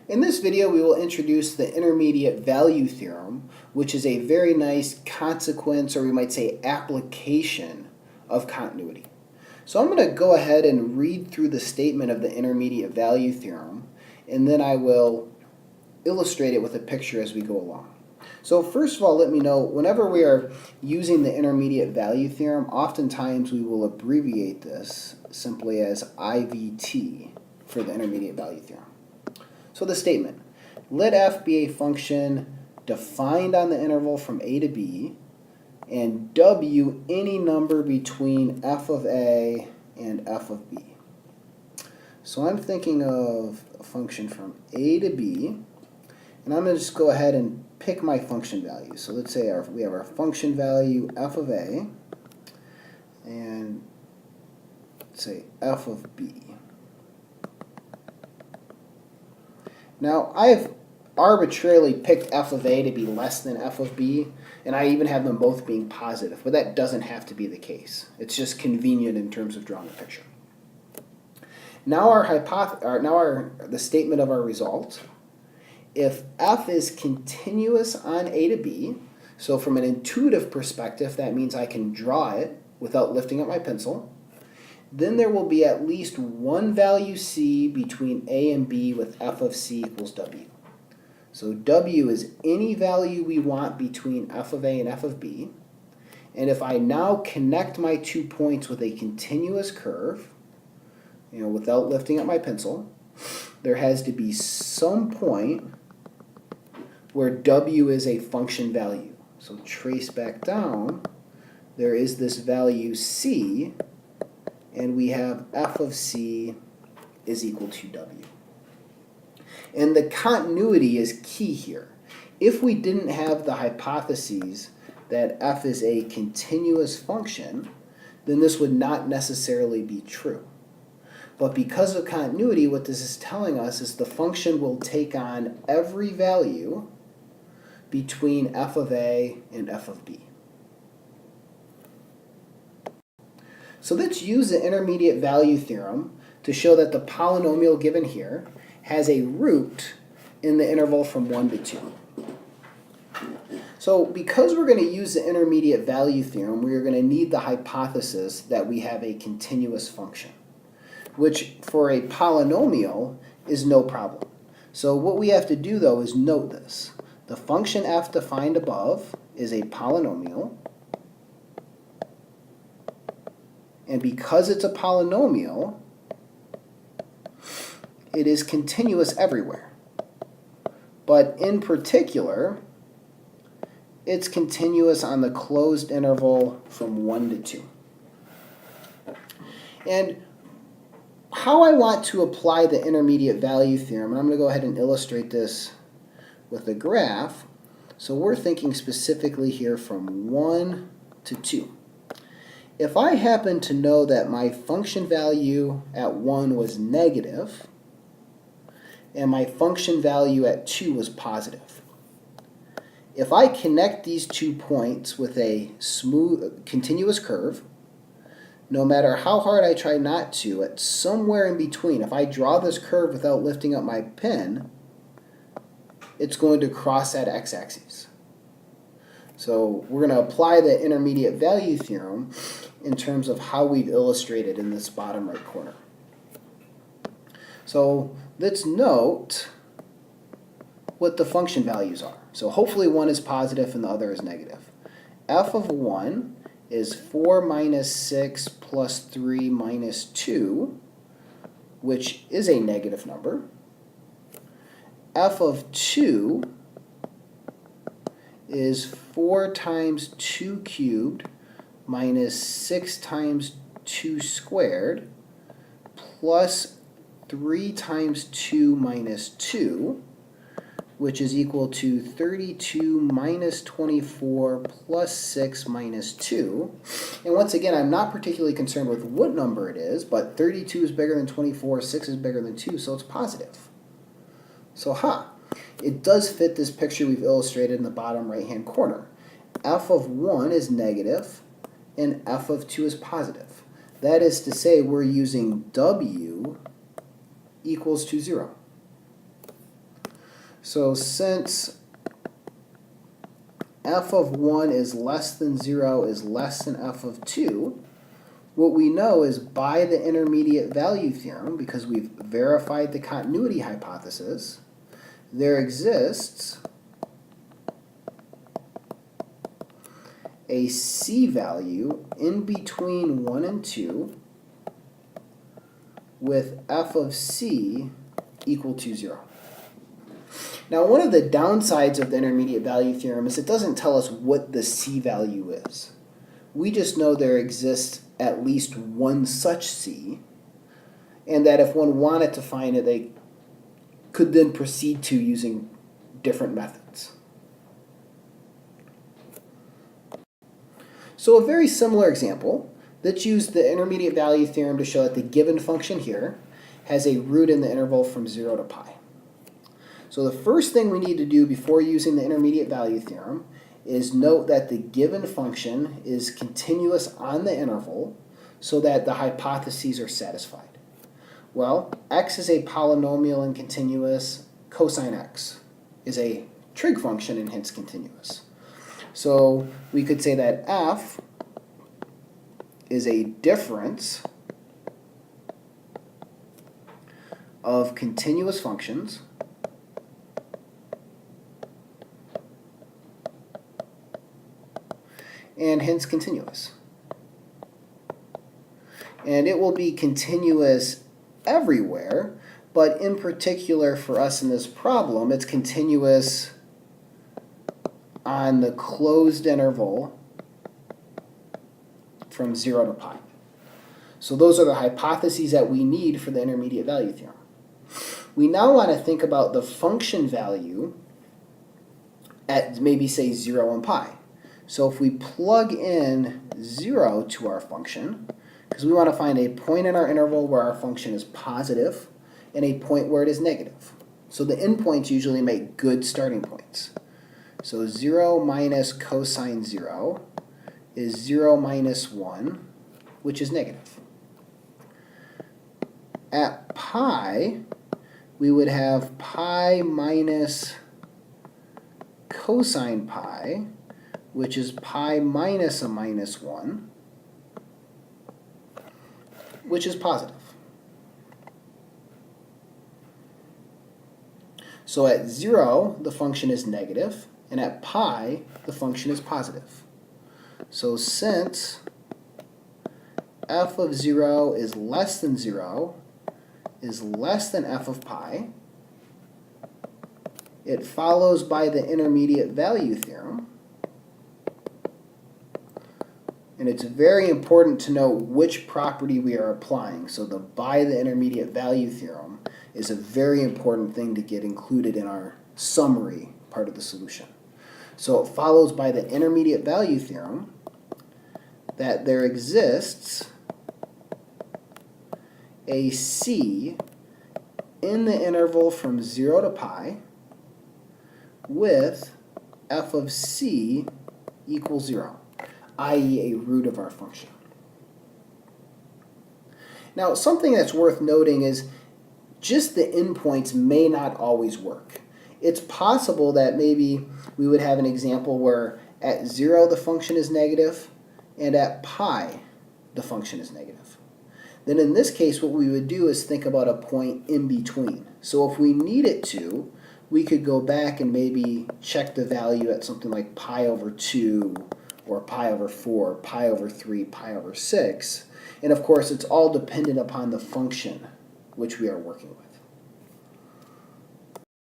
In this video, we will introduce the intermediate value theorem, which is a very nice consequence, or we might say application, of continuity. So I'm going to go ahead and read through the statement of the intermediate value theorem, and then I will illustrate it with a picture as we go along. So first of all, let me know, whenever we are using the intermediate value theorem, oftentimes we will abbreviate this simply as IVT for the intermediate value theorem. So the statement, let f be a function defined on the interval from a to b, and w any number between f of a and f of b. So I'm thinking of a function from a to b, and I'm going to just go ahead and pick my function value. So let's say we have our function value f of a, and let's say f of b. Now, I've arbitrarily picked f of a to be less than f of b, and I even have them both being positive, but that doesn't have to be the case. It's just convenient in terms of drawing a picture. Now the statement of our result, if f is continuous on a to b, so from an intuitive perspective, that means I can draw it without lifting up my pencil, then there will be at least one value c between a and b with f of c equals w. So w is any value we want between f of a and f of b. And if I now connect my 2 points with a continuous curve, without lifting up my pencil, there has to be some point where w is a function value. So trace back down, there is this value c, and we have f of c is equal to w. And the continuity is key here. If we didn't have the hypotheses that f is a continuous function, then this would not necessarily be true. But because of continuity, what this is telling us is the function will take on every value between f of a and f of b. So let's use the intermediate value theorem to show that the polynomial given here has a root in the interval from 1 to 2. So because we're going to use the intermediate value theorem, we are going to need the hypothesis that we have a continuous function, which for a polynomial is no problem. So what we have to do, though, is note this. The function f defined above is a polynomial, and because it's a polynomial, it is continuous everywhere. But in particular, it's continuous on the closed interval from 1 to 2. And how I want to apply the intermediate value theorem, and I'm going to go ahead and illustrate this with a graph. So we're thinking specifically here from 1 to 2. If I happen to know that my function value at 1 was negative, and my function value at 2 was positive, if I connect these 2 points with a smooth, continuous curve, no matter how hard I try not to, at somewhere in between, if I draw this curve without lifting up my pen, it's going to cross that x-axis. So we're going to apply the intermediate value theorem in terms of how we've illustrated in this bottom right corner. So let's note what the function values are. So hopefully one is positive and the other is negative. F of 1 is 4 minus 6 plus 3 minus 2, which is a negative number. F of 2 is 4 times 2 cubed minus 6 times 2 squared plus 3 times 2 minus 2, which is equal to 32 minus 24 plus 6 minus 2. And once again, I'm not particularly concerned with what number it is, but 32 is bigger than 24, 6 is bigger than 2, so it's positive. So it does fit this picture we've illustrated in the bottom right-hand corner. F of 1 is negative, and f of 2 is positive. That is to say, we're using w equals to 0. So since f of 1 is less than 0 is less than f of 2, what we know is by the intermediate value theorem, because we've verified the continuity hypothesis, there exists a c value in between 1 and 2 with f of c equal to 0. Now, one of the downsides of the intermediate value theorem is it doesn't tell us what the c value is. We just know there exists at least one such c, and that if one wanted to find it, they could then proceed to using different methods. So a very similar example, let's use the intermediate value theorem to show that the given function here has a root in the interval from 0 to pi. So the first thing we need to do before using the intermediate value theorem is note that the given function is continuous on the interval so that the hypotheses are satisfied. Well, x is a polynomial and continuous, cosine x is a trig function and hence continuous. So we could say that f is a difference of continuous functions and hence continuous. And it will be continuous everywhere, but in particular for us in this problem, it's continuous on the closed interval from 0 to pi. So those are the hypotheses that we need for the intermediate value theorem. We now want to think about the function value at maybe say 0 and pi. So if we plug in 0 to our function, because we want to find a point in our interval where our function is positive and a point where it is negative. So the endpoints usually make good starting points. So 0 minus cosine 0 is 0 minus 1, which is negative. At pi, we would have pi minus cosine pi, which is pi minus a minus 1, which is positive. So at 0, the function is negative, and at pi, the function is positive. So since f of 0 is less than 0 is less than f of pi, it follows by the intermediate value theorem. And it's very important to know which property we are applying. So the by the intermediate value theorem is a very important thing to get included in our summary part of the solution. So it follows by the intermediate value theorem that there exists a c in the interval from 0 to pi with f of c equals 0, i.e. a root of our function. Now, something that's worth noting is just the endpoints may not always work. It's possible that maybe we would have an example where at 0 the function is negative and at pi the function is negative. Then in this case what we would do is think about a point in between. So if we needed to, we could go back and maybe check the value at something like pi over 2 or pi over 4, pi over 3, pi over 6. And of course it's all dependent upon the function which we are working with.